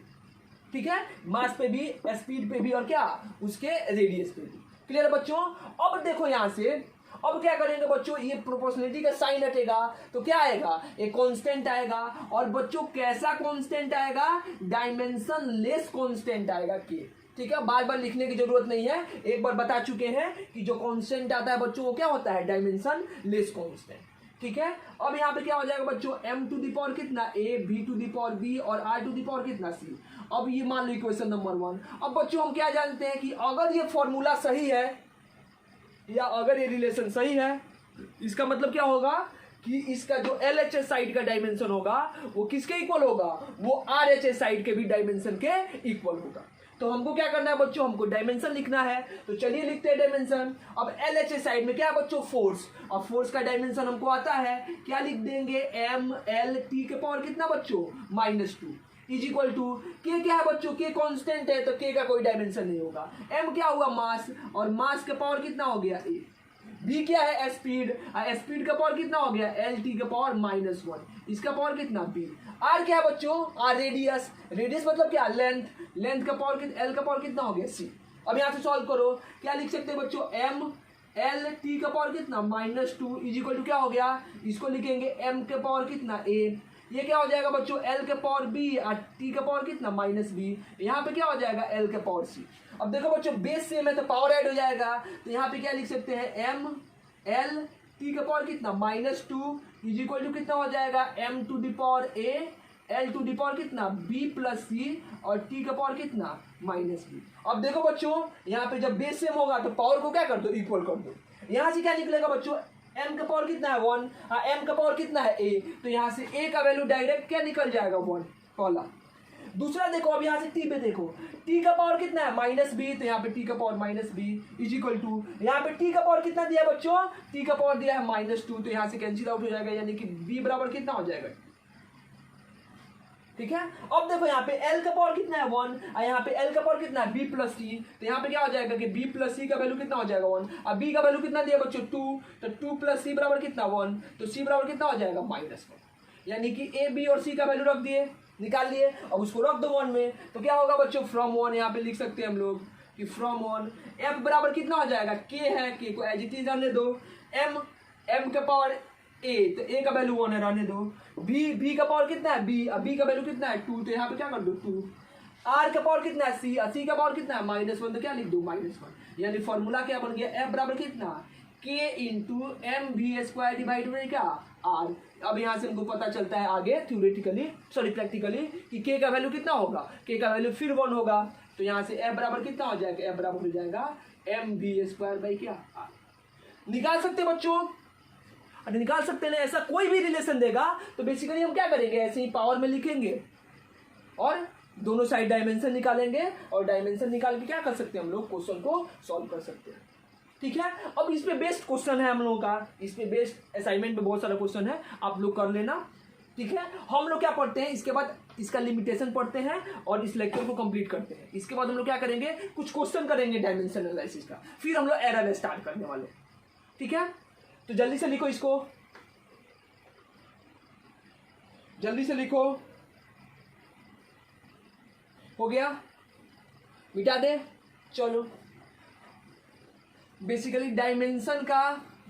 ठीक है। मास पे भी, स्पीड पे भी, और क्या उसके रेडियस पे भी। क्लियर बच्चों। अब देखो यहां से, अब क्या करेंगे बच्चों, ये प्रोपोर्शनलिटी का साइन हटेगा तो क्या आएगा, एक कांस्टेंट आएगा। और बच्चों कैसा कांस्टेंट आएगा, डायमेंशन लेस कांस्टेंट आएगा के। ठीक है, बार बार लिखने की जरूरत नहीं है, एक बार बता चुके हैं कि जो कांस्टेंट आता है बच्चों वो क्या होता है, डायमेंशन लेस कांस्टेंट। ठीक है, अब यहाँ पे क्या हो जाएगा बच्चों, m टू द पावर कितना a, b to the power b और r टू द पावर कितना c। अब ये मान लो इक्वेशन नंबर 1। अब बच्चों हम क्या जानते हैं कि अगर ये फॉर्मूला सही है या अगर ये रिलेशन सही है, इसका मतलब क्या होगा कि इसका जो LHS साइड का डायमेंशन होगा वो किसके इक्वल होगा, वो RHS साइड के भी डायमेंशन के इक्वल होगा। तो हमको क्या करना है बच्चों, हमको डायमेंशन लिखना है। तो चलिए लिखते हैं डायमेंशन। अब LHS साइड में क्या है बच्चों, फोर्स। और फोर्स का डायमेंशन हमको आता है, क्या लिख देंगे, MLT के पावर कितना बच्चों, -2 इज इक्वल टू के। क्या है बच्चों, के कांस्टेंट है तो के का कोई डायमेंशन नहीं होगा। m क्या हुआ, मास, और मास के पावर कितना हो गया a। b क्या है, स्पीड, स्पीड का पावर कितना हो गया, LT का पावर -1, इसका पावर कितना b। r क्या है बच्चों, r रेडियस, रेडियस मतलब क्या, लेंथ, लेंथ का पावर कितना, l का पावर कितना हो गया c। अब यहाँ से सॉल्व करो, क्या लिख सकते हैं बच्चों, m LT का पावर कितना -2 इज इक्वल टू क्या हो गया, इसको लिखेंगे m के पावर कितना a, ये क्या हो जाएगा बच्चों, l के पावर b और t का पावर कितना -b, यहाँ पे क्या हो जाएगा l के पावर c। अब देखो बच्चों बेस सेम है तो पावर ऐड हो जाएगा, तो यहाँ पे क्या लिख सकते हैं, m l t का पावर कितना -2 इज इक्वल टू कितना हो जाएगा, m to the power a l to the power कितना b प्लस c और t का पावर कितना -b। अब देखो बच्चों यहाँ पे जब बेस सेम होगा तो पावर को क्या कर दो, इक्वल कर दो। यहाँ से क्या निकलेगा बच्चों, m का पावर कितना है 1, m का पावर कितना है a, तो यहाँ से a का वैल्यू डायरेक्ट क्या निकल जाएगा 1, पहला। दूसरा देखो, अब यहाँ से t पे देखो, t का पावर कितना है -b, तो यहाँ पे t का power -b is equal to, यहाँ पे t का पावर कितना दिया है बच्चों, t का पावर दिया है -2, तो यहाँ से कैंसिल आउट हो जाएगा, यानी कि b बराबर कितना हो जाएगा। ठीक है, अब देखो यहाँ पे L का पावर कितना है 1 और यहाँ पे L का पावर कितना है b प्लस c, तो यहाँ पे क्या हो जाएगा कि b प्लस c का वैल्यू कितना हो जाएगा 1, अब b का वैल्यू कितना दिया बच्चों 2, तो 2 प्लस c बराबर कितना 1, तो c बराबर कितना हो जाएगा -1, यानी कि a b और c का वैल्यू रख दिए, निकाल लिए। अब उसको रख दो 1 में, तो क्या होगा बच्चों, फ्रॉम 1 यहाँ पे लिख सकते हैं हम लोग कि फ्रॉम 1 f बराबर कितना हो जाएगा, k है, k को एज इट इज रहने दो, m का पावर a, तो a का वैल्यू 1 है, रहने दो। b का पावर कितना है b, अब b का वैल्यू कितना है 2, तो यहाँ पे क्या कर दो 2। r का पावर कितना है c, c का पावर कितना है -1, तो क्या लिख दो -1, यानी फॉर्मूला क्या बन गया, f बराबर कितना, k इंटू mv² डिवाइड में क्या r। अब यहाँ से हमको पता चलता है आगे थ्योरेटिकली, सॉरी प्रैक्टिकली, कि k का वैल्यू कितना होगा, k का वैल्यू फिर 1 होगा, तो यहाँ से f बराबर कितना हो जाएगा, f बराबर हो जाएगा mv² क्या r। निकाल सकते बच्चों, अगर निकाल सकते हैं, ऐसा कोई भी रिलेशन देगा तो बेसिकली हम क्या करेंगे, ऐसे ही पावर में लिखेंगे और दोनों साइड डायमेंशन निकालेंगे, और डायमेंशन निकाल के क्या कर सकते हैं हम लोग, क्वेश्चन को सॉल्व कर सकते हैं। ठीक है, अब इस पे बेस्ड क्वेश्चन है हम लोगों का, इस पे बेस्ड असाइनमेंट पे बहुत सारा क्वेश्चन है, आप लोग कर लेना। ठीक है, हम लोग क्या पढ़ते हैं, इसके बाद इसका लिमिटेशन पढ़ते हैं और इस लेक्चर को कंप्लीट करते हैं। इसके बाद हम लोग क्या करेंगे, कुछ क्वेश्चन करेंगे डायमेंशन एनालिसिस का, फिर हम लोग एरर स्टार्ट करने वाले। ठीक है, तो जल्दी से लिखो, इसको जल्दी से लिखो, हो गया, मिटा दे। चलो बेसिकली डायमेंशन का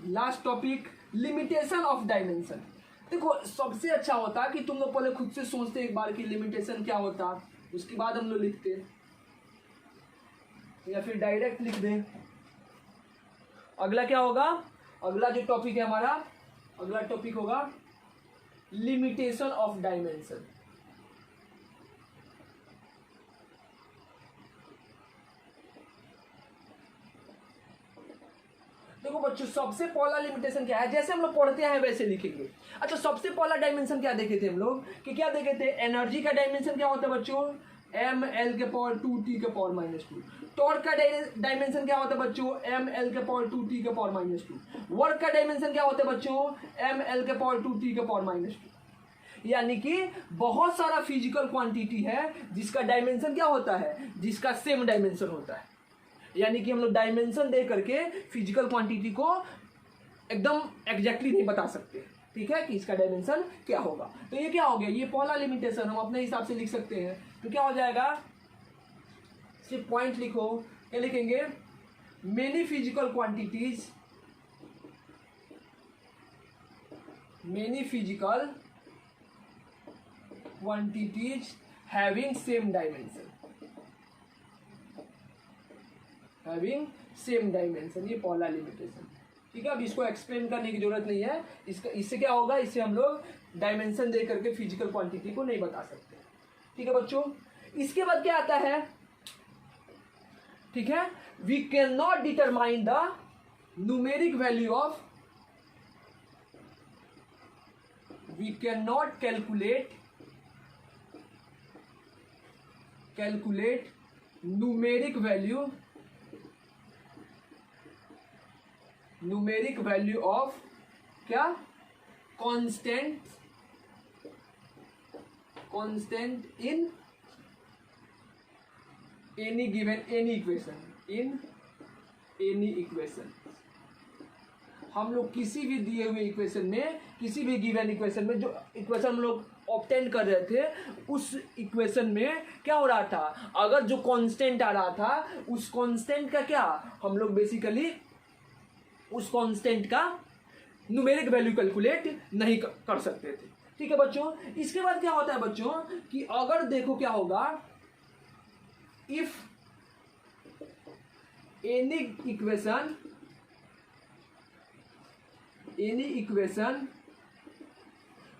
last topic, limitation of dimension. देखो सबसे अच्छा होता कि तुम लोग पहले खुद से सोचते एक बार कि लिमिटेशन क्या होता, उसके बाद हम लोग लिखते, या फिर डायरेक्ट लिख दें। अगला क्या होगा, अगला जो टॉपिक है हमारा, अगला टॉपिक होगा लिमिटेशन ऑफ डायमेंशन। देखो बच्चों सबसे पहला लिमिटेशन क्या है, जैसे हम लोग पढ़ते हैं वैसे लिखेंगे। अच्छा सबसे पहला डायमेंशन क्या देखे थे हम लोग, कि क्या देखे थे, एनर्जी का डायमेंशन क्या होता है बच्चों, ml के पावर 2t के पावर -2। टॉर्क का डायमेंशन क्या होता है बच्चों, ml के पावर 2t के पावर -2। वर्क का डायमेंशन क्या होता है बच्चों, ml के पावर 2t के पावर -2। यानी कि बहुत सारा फिजिकल क्वांटिटी है जिसका डायमेंशन क्या होता है, जिसका सेम डायमेंशन होता है। यानी कि हम लोग डायमेंशन दे करके फिजिकल क्वांटिटी को एकदम एग्जैक्टली नहीं बता सकते, ठीक है, कि इसका डायमेंशन क्या होगा। तो ये क्या हो गया, ये पहला लिमिटेशन हम अपने हिसाब से लिख सकते हैं। तो क्या हो जाएगा, सिर्फ पॉइंट लिखो, क्या लिखेंगे, many physical quantities many physical quantities having same dimension, having same dimension, ये पहला लिमिटेशन। ठीक है, अब इसको एक्सप्लेन करने की जरूरत नहीं है। इससे क्या होगा, इससे हम लोग डायमेंशन दे करके फिजिकल क्वांटिटी को नहीं बता सकते। ठीक है बच्चों, इसके बाद क्या आता है, ठीक है, we can not determine the numeric value of, we can not calculate numeric value of क्या, constant in any given equation. हम लोग किसी भी दिए हुए इक्वेशन में, किसी भी गिवन इक्वेशन में, जो इक्वेशन हम लोग ऑब्टेन कर रहे थे, उस इक्वेशन में क्या हो रहा था, अगर जो कांस्टेंट आ रहा था, उस कांस्टेंट का क्या, हम लोग बेसिकली उस कांस्टेंट का न्यूमेरिक वैल्यू कैलकुलेट नहीं कर सकते थे। ठीक है बच्चों, इसके बाद क्या होता है बच्चों कि अगर देखो क्या होगा, if any equation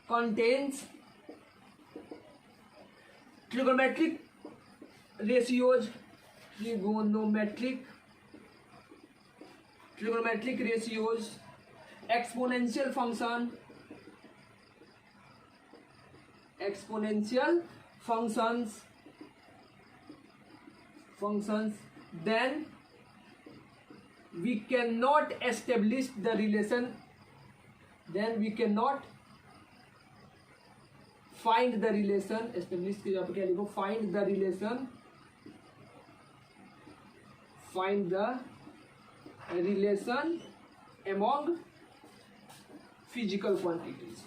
contains trigonometric ratios, exponential functions, then we cannot establish the relation, then we cannot find the relation, establish के जगह पे क्या लिखो, find the relation among physical quantities,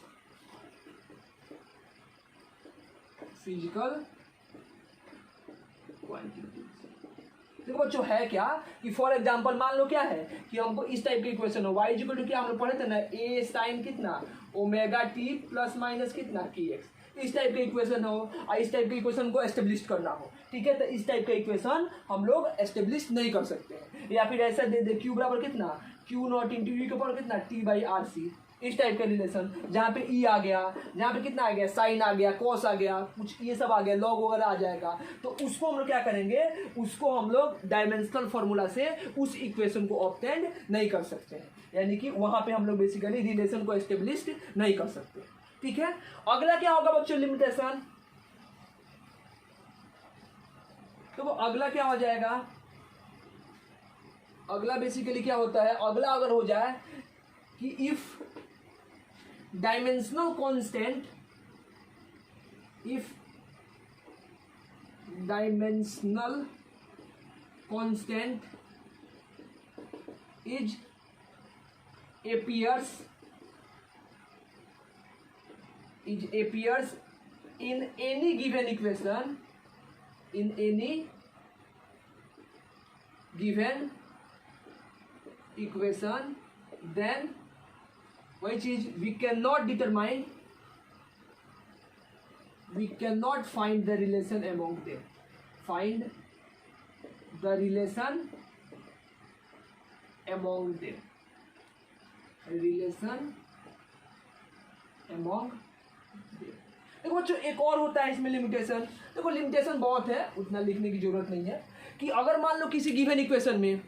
देखो बच्चों है क्या कि फॉर एग्जांपल मान लो क्या है कि हमको इस टाइप की इक्वेशन हो, y इक्वल टू क्या हम लोग पढ़े थे ना, a साइन कितना ओमेगा टी प्लस माइनस कितना की एक्स, इस टाइप के इक्वेशन हो और इस टाइप के इक्वेशन को एस्टेब्लिश करना हो। ठीक है, तो इस टाइप का इक्वेशन हम लोग एस्टेब्लिश नहीं कर सकते हैं। या फिर ऐसा दे दे क्यू बराबर कितना, क्यू नॉट इंटू यू के ऊपर कितना टी बाई आर सी, इस टाइप का रिलेशन, जहाँ पे ई आ गया, जहाँ पे कितना आ गया, साइन आ गया, कॉस आ गया, कुछ ये सब आ गया, लॉग वगैरह आ जाएगा, तो उसको हम लोग क्या करेंगे, उसको हम लोग डायमेंशनल फॉर्मूला से उस इक्वेशन को ऑब्टेन नहीं कर सकते हैं, यानी कि वहाँ पे हम लोग बेसिकली रिलेशन को एस्टेब्लिश नहीं कर सकते। ठीक है, अगला क्या होगा बच्चों, लिमिटेशन। तो वो अगला क्या हो जाएगा, अगला बेसिकली क्या होता है, अगला अगर हो जाए कि if dimensional constant is appears in any given equation, then which is we cannot find the relation among them, देखो बच्चों एक और होता है इसमें लिमिटेशन। देखो लिमिटेशन बहुत है, उतना लिखने की जरूरत नहीं है कि अगर मान लो किसी गिवन इक्वेशन में,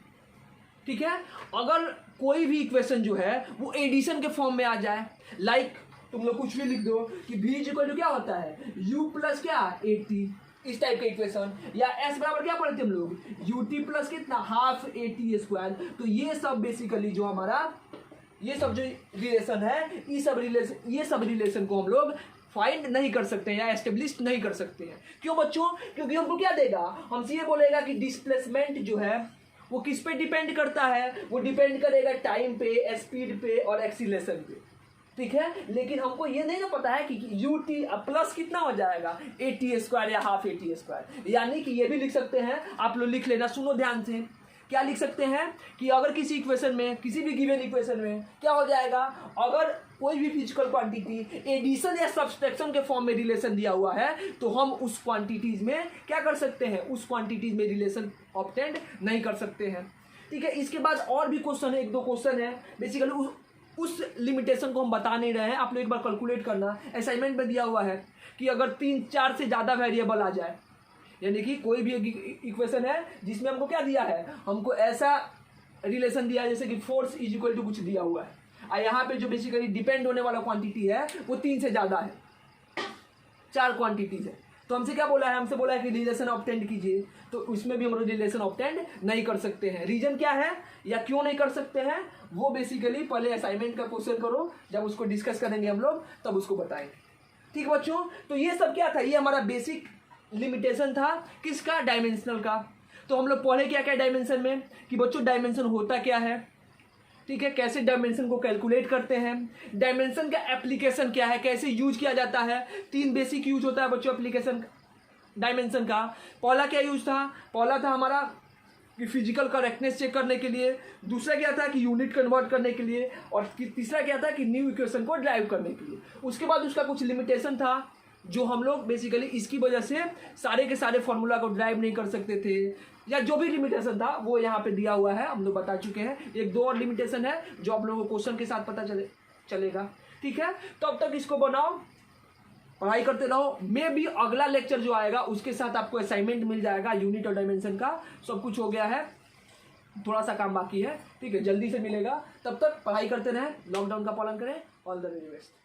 ठीक है, अगर कोई भी इक्वेशन जो है वो एडिशन के फॉर्म में आ जाए, लाइक तुम लोग कुछ भी लिख दो कि v इक्वल टू क्या होता है, u प्लस क्या 80, इस टाइप का इक्वेशन, या s बराबर क्या पढ़ते हम लोग, ut प्लस कितना हाफ at स्क्वायर। तो ये सब बेसिकली जो हमारा ये सब जो रिलेशन है, ये सब रिलेशन को हम लोग फाइंड नहीं कर सकते हैं या एस्टेब्लिश नहीं कर सकते हैं। क्यों बच्चों, क्योंकि हमको क्या देगा, हमसे ये बोलेगा कि डिस्प्लेसमेंट जो है वो किस पे डिपेंड करता है, वो डिपेंड करेगा टाइम पे, स्पीड पे और एक्सीलरेशन पे। ठीक है, लेकिन हमको ये नहीं ना पता है कि यू टी प्लस कितना हो जाएगा, एटी स्क्वायर या हाफ एटी स्क्वायर, यानी कि ये भी लिख सकते हैं, आप लोग लिख लेना, सुनो ध्यान से क्या लिख सकते हैं कि अगर किसी इक्वेशन में, किसी भी गिवन इक्वेशन में क्या हो जाएगा, अगर कोई भी फिजिकल क्वांटिटी एडिशन या सब्सट्रैक्शन के फॉर्म में रिलेशन दिया हुआ है तो हम उस क्वांटिटीज में क्या कर सकते हैं, उस क्वांटिटीज में रिलेशन ऑब्टेंड नहीं कर सकते हैं। ठीक है, इसके बाद और भी क्वेश्चन है, 1-2 क्वेश्चन है। बेसिकली उस लिमिटेशन को हम बता नहीं रहे हैं, आप लोग एक बार कैलकुलेट करना। असाइनमेंट में दिया हुआ है कि अगर 3-4 से ज़्यादा वेरिएबल आ जाए, यानी कि कोई भी इक्वेशन है जिसमें हमको क्या दिया है, हमको ऐसा रिलेशन दिया है जैसे कि फोर्स इज इक्वल टू कुछ दिया हुआ है, और यहाँ पे जो बेसिकली डिपेंड होने वाला क्वांटिटी है वो 3 से ज़्यादा है, 4 क्वांटिटीज है। तो हमसे क्या बोला है, हमसे बोला है कि रिलेशन ऑब्टेंड कीजिए, तो उसमें भी हम लोग रिलेशन ऑब्टेंड नहीं कर सकते हैं। रीजन क्या है या क्यों नहीं कर सकते हैं, वो बेसिकली पहले असाइनमेंट का क्वेश्चन करो, जब उसको डिस्कस करेंगे हम लोग तब उसको बताएंगे। ठीक बच्चों, तो ये सब क्या था, ये हमारा बेसिक लिमिटेशन था किसका, डायमेंशनल का। तो हम लोग पढ़े क्या क्या डायमेंशन में कि बच्चों डायमेंशन होता क्या है, ठीक है, कैसे डायमेंशन को कैलकुलेट करते हैं, डायमेंशन का एप्लीकेशन क्या है, कैसे यूज किया जाता है। 3 बेसिक यूज होता है बच्चों एप्लीकेशन डायमेंशन का। पहला क्या यूज था, पहला था हमारा कि फिजिकल करेक्टनेस चेक करने के लिए, दूसरा क्या था कि यूनिट कन्वर्ट करने के लिए, और तीसरा क्या था कि न्यू इक्वेशन को ड्राइव करने के लिए। उसके बाद उसका कुछ लिमिटेशन था जो हम लोग बेसिकली इसकी वजह से सारे के सारे फॉर्मूला को ड्राइव नहीं कर सकते थे, या जो भी लिमिटेशन था वो यहाँ पे दिया हुआ है, हम लोग बता चुके हैं। 1-2 और लिमिटेशन है जो आप लोगों को क्वेश्चन के साथ पता चलेगा। ठीक है, तो अब तक इसको बनाओ, पढ़ाई करते रहो। मैं भी अगला लेक्चर जो आएगा उसके साथ आपको असाइनमेंट मिल जाएगा, यूनिट और डायमेंशन का सब कुछ हो गया है, थोड़ा सा काम बाकी है। ठीक है, जल्दी से मिलेगा, तब तक पढ़ाई करते रहें, लॉकडाउन का पालन करें। All the very best.